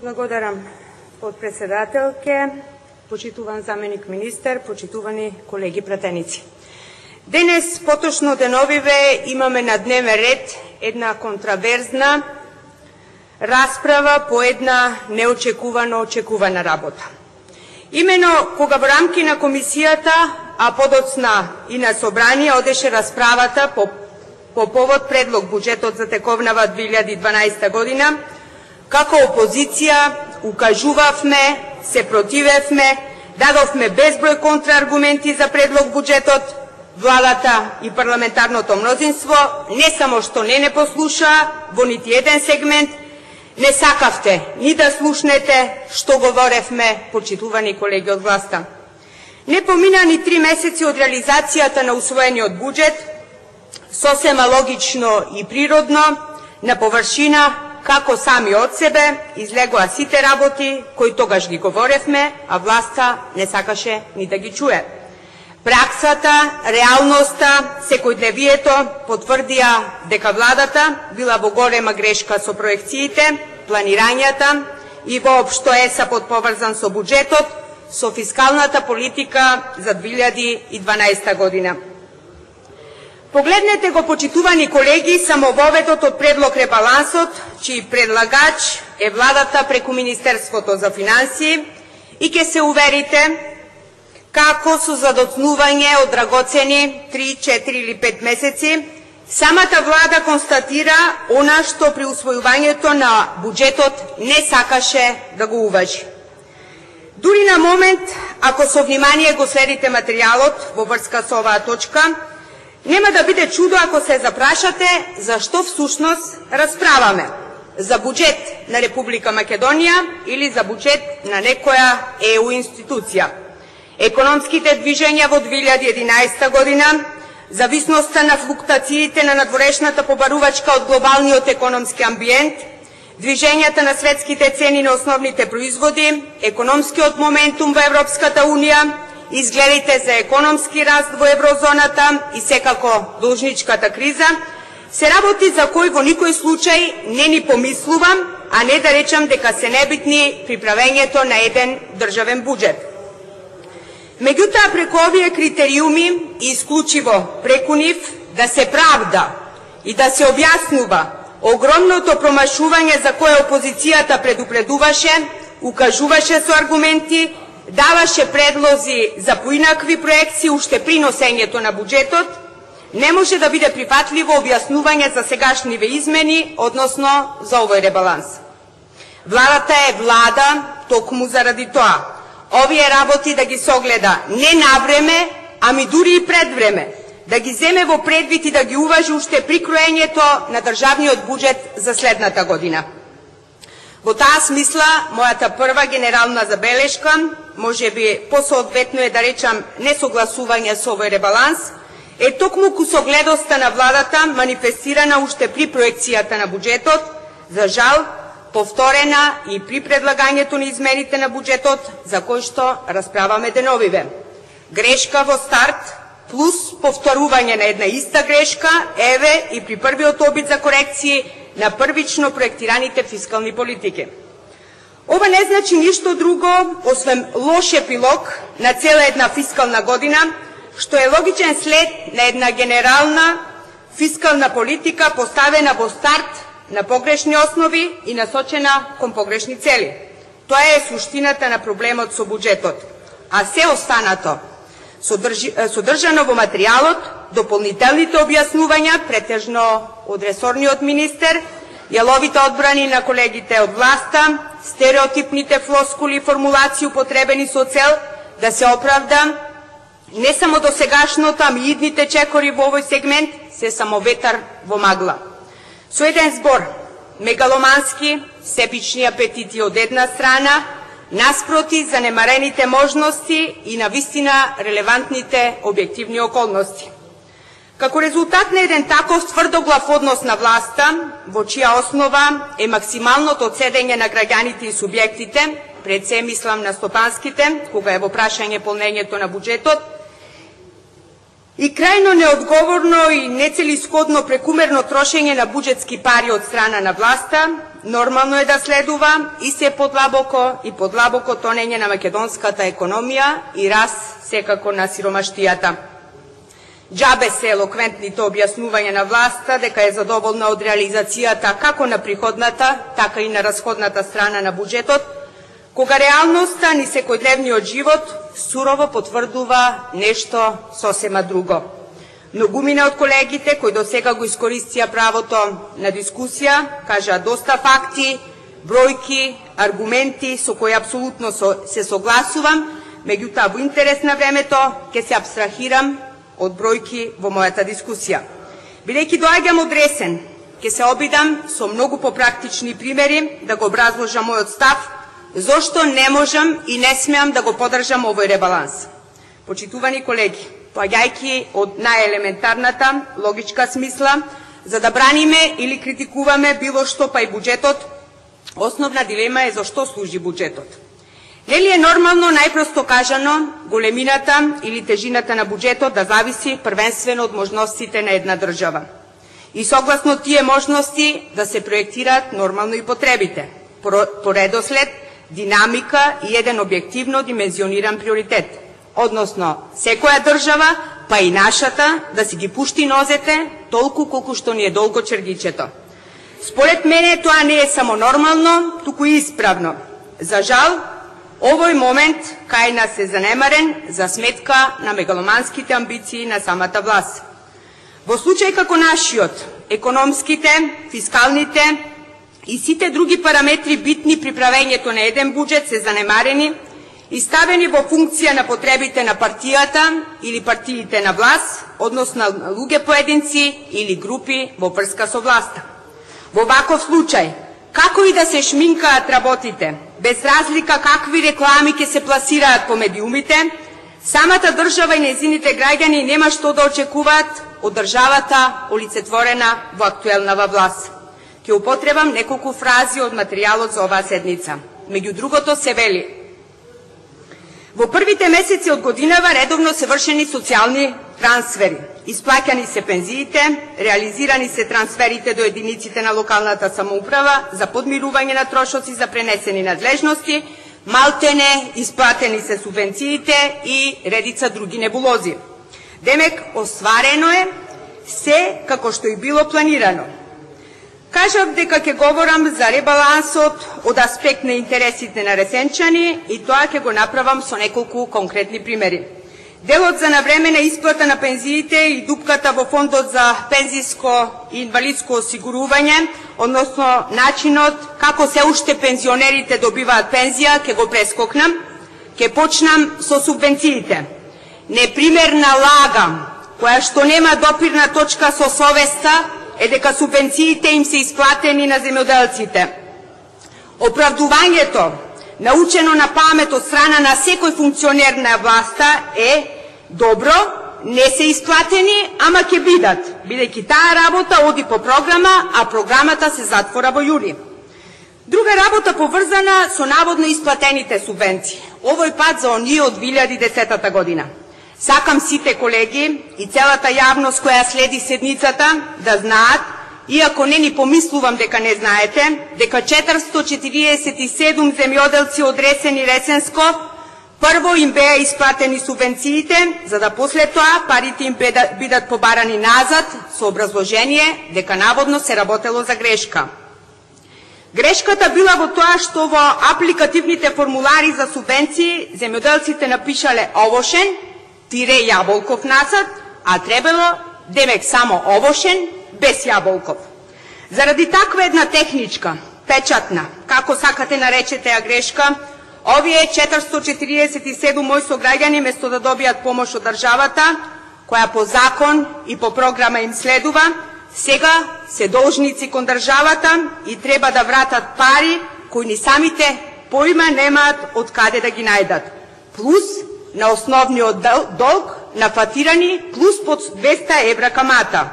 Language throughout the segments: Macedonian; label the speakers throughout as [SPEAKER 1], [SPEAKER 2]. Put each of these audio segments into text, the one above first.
[SPEAKER 1] Благодарам, подпредседателке, почитуван заменик министер, почитувани колеги пратеници. Денес, поточно деновиве, имаме на дневен ред една контраверзна расправа по една неочекувано очекувана работа. Именно кога во рамки на комисијата, а подоцна и на собрание, одеше расправата по повод предлог буџетот за тековнава 2012 година, како опозиција укажувавме, се противевме, дадовме безброј контрааргументи за предлог буџетот, владата и парламентарното мнозинство не само што не послушаа во нити еден сегмент, не сакавте ни да слушнете што говоревме, почитувани колеги од власта. Не помина ни 3 месеци од реализацијата на усвоениот буџет, сосема логично и природно, на површина, како сами од себе, излегоа сите работи кои тогаш ги говоревме, а власта не сакаше ни да ги чуе. Праксата, реалноста, секојдневието потврдија дека владата била во голема грешка со проекциите, планирањата и воопшто са подповрзан со буџетот, со фискалната политика за 2012 година. Погледнете го, почитувани колеги, самововедот од предлог ребалансот, чиј предлагач е владата преку Министерството за финансии, и ќе се уверите како со задоцнување од драгоцени 3, 4 или 5 месеци, самата влада констатира она што при усвојувањето на буџетот не сакаше да го уважи. Дури на момент, ако со внимание го следите материјалот во врска со оваа точка, нема да биде чудо ако се запрашате зашто всушност расправаме. За буџет на Република Македонија или за буџет на некоја ЕУ институција. Економските движења во 2011 година, зависноста на флуктациите на надворешната побарувачка од глобалниот економски амбиент, движењата на светските цени на основните производи, економскиот моментум во Европската Унија, изгледите за економски раст во еврозоната и секако должничката криза, се работи за кои во никој случај не ни помислувам, а не да речам дека се небитни при правењето на еден државен буџет. Меѓутоа, преку овие критериуми и исклучиво преку нив да се правда и да се објаснува огромното промашување за кое опозицијата предупредуваше, укажуваше со аргументи, даваше предлози за поинакви проекции уште при носењето на буџетот, не може да биде прифатливо објаснување за сегашниве измени, односно за овој ребаланс. Владата е влада токму заради тоа. Овие работи да ги согледа не на време, ами дури и пред време, да ги земе во предвид и да ги уважи уште при кроењето на државниот буџет за следната година. Во таа смисла, мојата прва генерална забелешка, може би посоодветно е да речам несогласување со овој ребаланс, е токму кусогледоста на владата манифестирана уште при проекцијата на буџетот, за жал, повторена и при предлагањето на измените на буџетот, за кој што расправаме деновиве. Грешка во старт, плюс повторување на една иста грешка, еве и при првиот обид за корекции на првично проектираните фискални политики. Ова не значи ништо друго, освен лош епилог на цела една фискална година, што е логичен след на една генерална фискална политика поставена во старт на погрешни основи и насочена кон погрешни цели. Тоа е суштината на проблемот со буџетот. А се останато, содржано во материјалот, дополнителните објаснувања, претежно од ресорниот министер, јаловите одбрани на колегите од власта, стереотипните флоскули и формулации употребени со цел да се оправда не само до сегашното, ами и идните чекори во овој сегмент, се само ветар во магла. Со еден збор, мегаломански, сепични апетити од една страна, наспроти занемарените можности и навистина релевантните објективни околности. Како резултат на еден таков тврдоглав однос на власта, во чија основа е максималното цедење на граѓаните и субјектите, пред се мислам на стопанските, кога е во прашање полнењето на буџетот, и крајно неодговорно и нецелисходно прекумерно трошење на буџетски пари од страна на власта нормално е да следува и се подлабоко тонење на македонската економија и раст секако на сиромаштијата. Џабе се елоквентните објаснување на власта дека е задоволна од реализацијата како на приходната, така и на расходната страна на буџетот, кога реалноста ни секојдневниот живот сурово потврдува нешто сосема друго. Многумина од колегите кои до сега го искористија правото на дискусија кажаа доста факти, бројки, аргументи со кои апсолутно се согласувам, меѓутоа во интерес на времето ќе се апстрахирам од бројки во мојата дискусија. Бидејќи доаѓам од Ресен, ќе се обидам со многу попрактични примери да го образложам мојот став зошто не можам и не смеам да го поддржам овој ребаланс. Почитувани колеги, поаѓајќи од најелементарната логичка смисла, за да браниме или критикуваме било што па и буџетот, основна дилема е зашто служи буџетот. Нели е нормално, најпросто кажано, големината или тежината на буџетот да зависи првенствено од можностите на една држава. И согласно тие можности да се проектираат нормално и потребите, по редослед, динамика и еден објективно димензиониран приоритет. Односно, секоја држава, па и нашата, да си ги пушти нозете толку колку што ни е долго чергичето. Според мене тоа не е само нормално, туку и исправно. За жал, овој момент кај нас е занемарен за сметка на мегаломанските амбиции на самата власт. Во случај како нашиот, економските, фискалните и сите други параметри битни при правењето на еден буџет се занемарени и ставени во функција на потребите на партијата или партиите на власт, односно на луѓе поединци или групи во врска со власта. Во ваков случај, како и да се шминкаат работите, без разлика какви реклами ќе се пласираат по медиумите, самата држава и нејзините граѓани нема што да очекуваат од државата олицетворена во актуелнава власт. Ќе употребам неколку фрази од материјалот за оваа седница. Меѓу другото се вели: во првите месеци од годинава редовно се вршени социјални трансфери, исплаќани се пензиите, реализирани се трансферите до единиците на локалната самоуправа за подмирување на трошоци за пренесени надлежности, малтене исплатени се субвенциите и редица други небулози. Демек, остварено е се како што и било планирано. Кажав дека ќе говорам за ребалансот од аспект на интересите на ресенчани и тоа ќе го направам со неколку конкретни примери. Делот за навремена исплата на пензиите и дупката во фондот за пензиско и инвалидско осигурување, односно начинот како се уште пензионерите добиваат пензија, ќе го прескокнам. Ќе почнам со субвенциите. Непримерна лага, која што нема допирна точка со совеста, е дека субвенциите им се исплатени на земјоделците. Оправдувањето, научено на памет од страна на секој функционер на власта е: добро, не се исплатени, ама ќе бидат, бидејќи таа работа оди по програма, а програмата се затвора во јули. Друга работа поврзана со наводно исплатените субвенции. Овој пат за оние од 2010 година. Сакам сите колеги и целата јавност која следи седницата да знаат, иако не ни помислувам дека не знаете, дека 447 земјоделци од Ресен и Ресенско прво им беа исплатени субвенциите, за да после тоа парите им бидат побарани назад со образложение дека наводно се работело за грешка. Грешката била во тоа што во апликативните формулари за субвенции земјоделците напишале овошен, тире јаболков назад, а требало демек само овошен, без јаболков. Заради таква една техничка, печатна, како сакате наречете ја грешка, овие 447 мои сограѓани место да добијат помош од државата, која по закон и по програма им следува, сега се должници кон државата и треба да вратат пари кои ни самите поима немаат од каде да ги најдат. Плюс на основниот долг нафатирани плюс под 200 евра камата.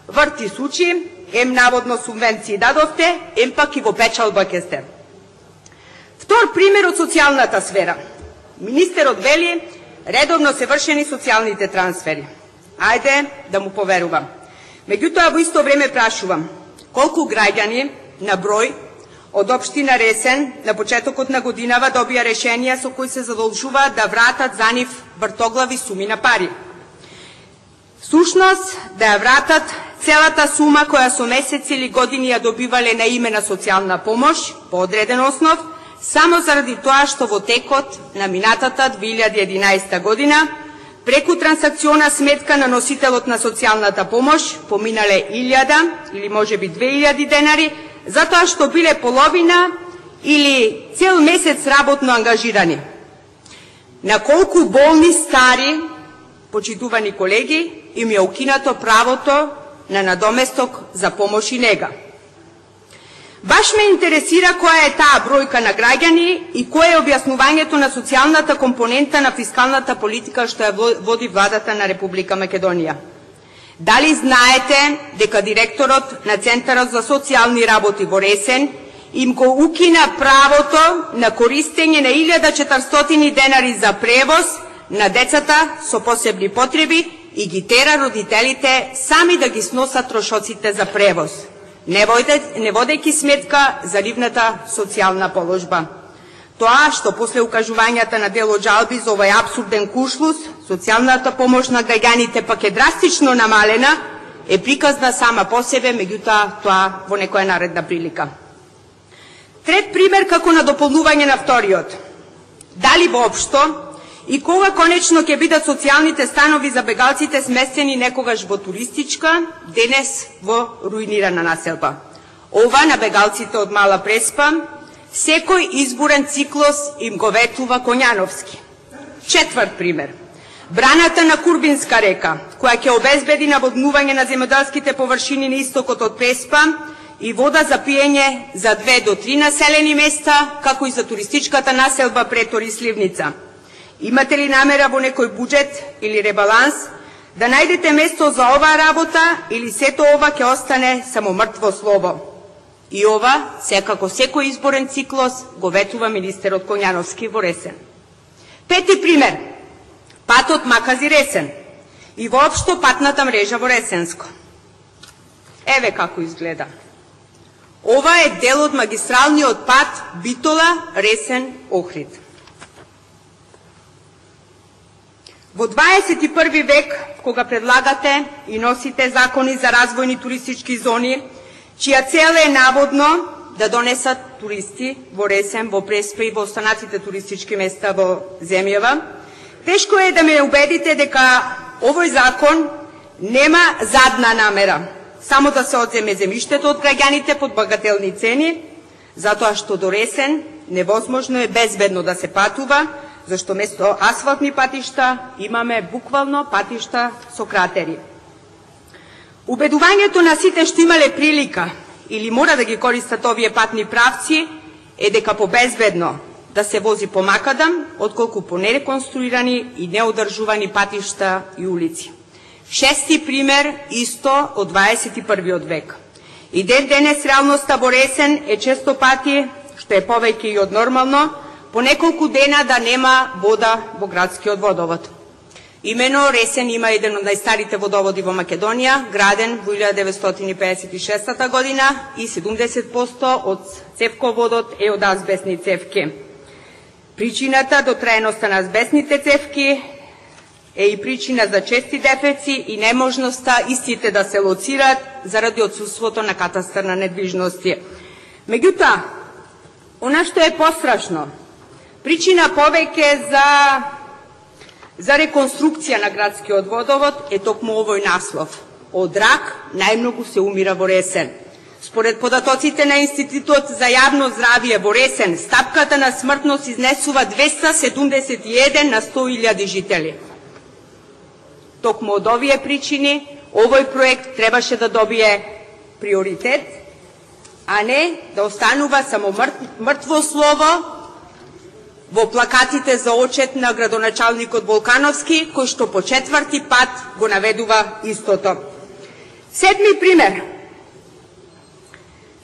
[SPEAKER 1] Врти случаи, ем наводно субвенции дадовте, ем пак и во печалба ке сте. Втор пример од социјалната сфера. Министерот вели редовно се вршени социјалните трансфери. Ајде да му поверувам. Меѓутоа, во исто време прашувам, колку граѓани на број од општина Ресен на почетокот на годинава добија решенија со кои се задолжуваат да вратат за нив вртоглави суми на пари. Сушност, да ја вратат целата сума која со месеци или години ја добивале на име на социјална помош по одреден основ, само заради тоа што во текот на минатата 2011 година преку трансакциона сметка на носителот на социјалната помош поминале 1000 или можеби 2000 денари, затоа што биле половина или цел месец работно ангажирани. На колку болни стари, почитувани колеги, им е укинато правото на надоместок за помош и нега. Баш ме интересира која е таа бројка на граѓани и кое е објаснувањето на социјалната компонента на фискалната политика што ја води владата на Република Македонија. Дали знаете дека директорот на Центарот за социјални работи во Ресен им го укина правото на користење на 1400 денари за превоз на децата со посебни потреби и ги тера родителите сами да ги сносат трошоците за превоз, не водејќи сметка за нивната социјална положба. Тоа што после укажувањата на дел од жалби за овој апсурден кушлус, социјалната помош на граѓаните пак е драстично намалена, е приказна сама по себе, меѓутоа тоа во некоја наредна прилика. Трет пример како на дополнување на вториот. Дали воопшто и кога конечно ќе бидат социјалните станови за бегалците сместени некогаш во туристичка, денес во руинирана населба. Ова на бегалците од Мала Преспа секој изборен циклус им го ветува Коњановски. Четврт пример. Браната на Курбинска река, која ќе обезбеди наводнување на земјоделските површини на истокот од Преспа и вода за пиење за 2 до 3 населени места, како и за туристичката населба Претор и Сливница. Имате ли намера во некој буџет или ребаланс да најдете место за оваа работа или сето ова ќе остане само мртво слово? И ова, секако секој изборен циклус, го ветува министерот Коњановски во Ресен. Пети пример. Патот Макази-Ресен и воопшто патната мрежа во Ресенско. Еве како изгледа. Ова е дел од магистралниот пат Битола-Ресен-Охрид. Во 21 век, кога предлагате и носите закони за развојни туристички зони, чија цел е наводно да донесат туристи во Ресен, во Преспа и во останатите туристички места во земјава, тешко е да ме убедите дека овој закон нема задна намера, само да се одземе земјиштето од граѓаните под багателни цени, затоа што до Ресен невозможно е безбедно да се патува, зашто место асфалтни патишта имаме буквално патишта со кратери. Убедувањето на сите што имале прилика или мора да ги користат овие патни правци е дека побезбедно да се вози по макадам, отколку по нереконструирани и неодржувани патишта и улици. Шести пример, исто од 21 век. И денес реалноста во Ресен е често пати, што е повеќе и од нормално, по неколку дена да нема вода во градскиот водовод. Имено Ресен има еден од најстарите водоводи во Македонија, граден во 1956 година и 70% од цевководот е од азбестни цевки. Причината до траеноста на азбестните цевки е и причина за чести дефеци и неможноста истите да се лоцираат заради отсуството на катастар на недвижности. Меѓутоа, она што е пострашно, причина повеќе за реконструкција на градскиот водовод е токму овој наслов. Од рак најмногу се умира во Ресен. Според податоците на Институтот за јавно здравје во Ресен, стапката на смртност изнесува 271 на 100.000 жители. Токму од овие причини, овој проект требаше да добие приоритет, а не да останува само мртво слово во плакатите за очет на градоначалникот Волкановски, кој што по четврти пат го наведува истото. Седми пример.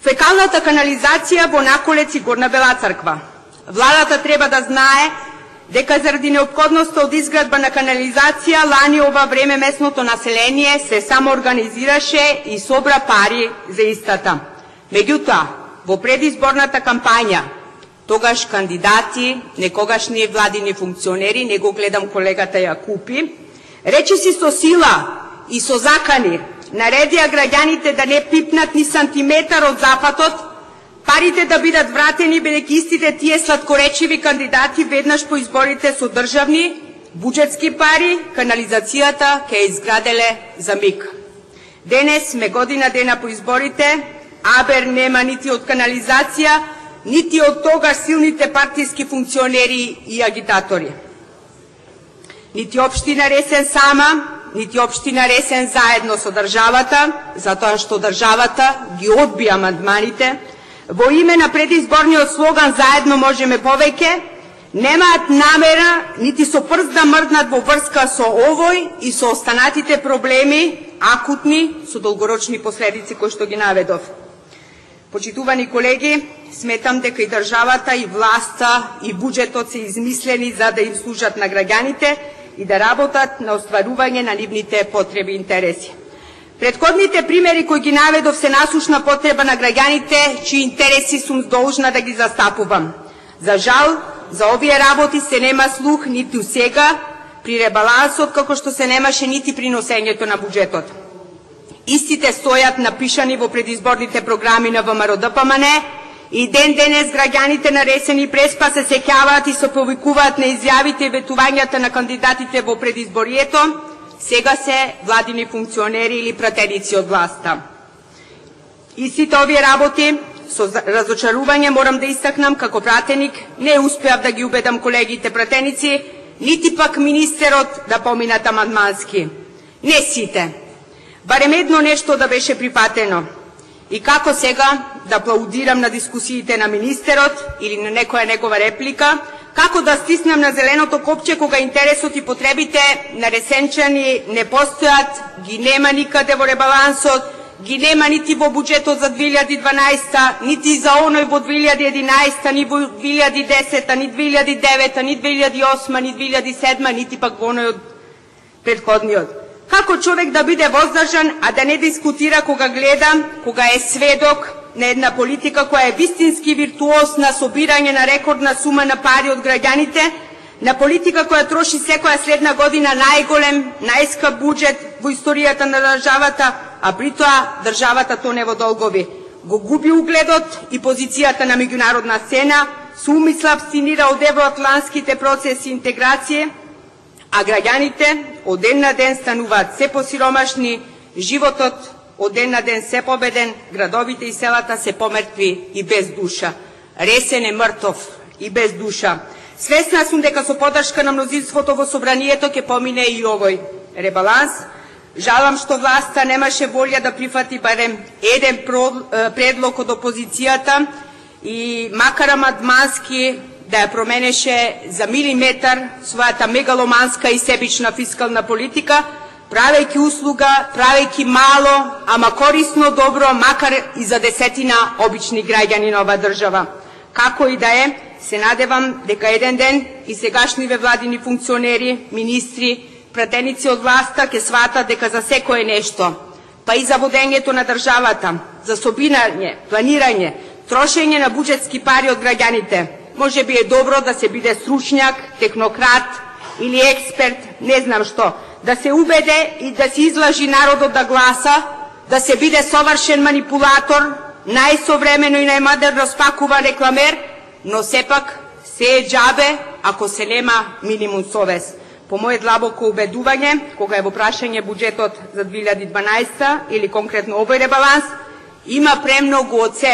[SPEAKER 1] Фекалната канализација во Наколец и Горна Бела црква. Владата треба да знае дека заради неопходноста од изградба на канализација, лани ова време местното население се самоорганизираше и собра пари за истата. Меѓутоа, во предизборната кампања, тогаш кандидати, некогашни владини функционери, не го гледам колегата Јакупи, речиси со сила и со закани, наредија граѓаните да не пипнат ни сантиметар од запатот, парите да бидат вратени, бидејќи истите тие сладкоречиви кандидати веднаш по изборите со државни, буџетски пари, канализацијата ќе изграделе за миг. Денес сме година дена по изборите, абер нема нити од канализација, нити од тогаш силните партиски функционери и агитатори. Нити општина Ресен сама, нити општина Ресен заедно со државата, затоа што државата ги одби амандманите, во име на предизборниот слоган «Заедно можеме повеќе», немаат намера нити со прст да мрднат во врска со овој и со останатите проблеми, акутни, со долгорочни последици кои што ги наведов. Почитувани колеги, сметам дека и државата, и власта, и буџетот се измислени за да им служат на граѓаните и да работат на остварување на нивните потреби и интереси. Предходните примери кои ги наведов се насушна потреба на граѓаните, чии интереси сум должна да ги застапувам. За жал, за овие работи се нема слух ниту сега при ребалансот, како што се немаше нити при носењето на буџетот. Истите стојат напишани во предизборните програми на ВМРО-ДПМН и ден денес граѓаните на Ресен и Преспа се сеќаваат и се повикуваат на изјавите и ветувањата на кандидатите во предизборието, сега се владини функционери или пратеници од власта. Истите овие работи, со разочарување морам да истакнам како пратеник, не успеав да ги убедам колегите пратеници, нити пак министерот да поминат амандмански. Не сите. Барем едно нешто да беше припатено. И како сега да аплаудирам на дискусиите на министерот или на некоја негова реплика, како да стиснам на зеленото копче кога интересот и потребите на ресенчани не постојат, ги нема никаде во ребалансот, ги нема нити во буџетот за 2012, нити за оној во 2011, ни во 2010, ни 2009, ни 2008, ни 2007, нити пак во оној од предходниот. Како човек да биде воздржан, а да не дискутира кога гледа, кога е сведок на една политика која е вистински виртуоз на собирање на рекордна сума на пари од граѓаните, на политика која троши секоја следна година најголем, најскап буџет во историјата на државата, а при тоа државата тоне во долгови. Го губи угледот и позицијата на меѓународна сцена, со умисла абстинира од евроатлантските процеси и интеграција, а граѓаните од ден на ден стануваат се посиромашни, животот од ден на ден се победен, градовите и селата се помртви и без душа. Ресен е мртов и без душа. Свесна сум дека со поддршка на мнозинството во собранието ќе помине и овој ребаланс. Жалам што власта немаше волја да прифати барем еден предлог од опозицијата и макар амандмански да ја променеше за милиметар својата мегаломанска и себична фискална политика, правејќи услуга, правејќи мало, ама корисно добро, макар и за десетина обични граѓани на оваа држава. Како и да е, се надевам дека еден ден и сегашниве владини функционери, министри, пратеници од власта ќе сватат дека за секое нешто, па и за водењето на државата, за собирање, планирање, трошење на буџетски пари од граѓаните, може би е добро да се биде стручњак, технократ или експерт, не знам што, да се убеде и да се излажи народот да гласа, да се биде совршен манипулатор, најсовремено и најмодерно спакуван рекламер, но сепак се е џабе ако се нема минимум совест. По моје длабоко убедување, кога е во прашање буџетот за 2012 или конкретно овој ребаланс, има премногу од се,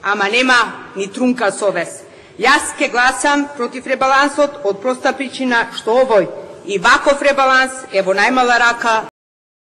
[SPEAKER 1] ама нема ни трунка совест. Јас ке гласам против ребалансот од проста причина што овој и ваков ребаланс е во најмала рака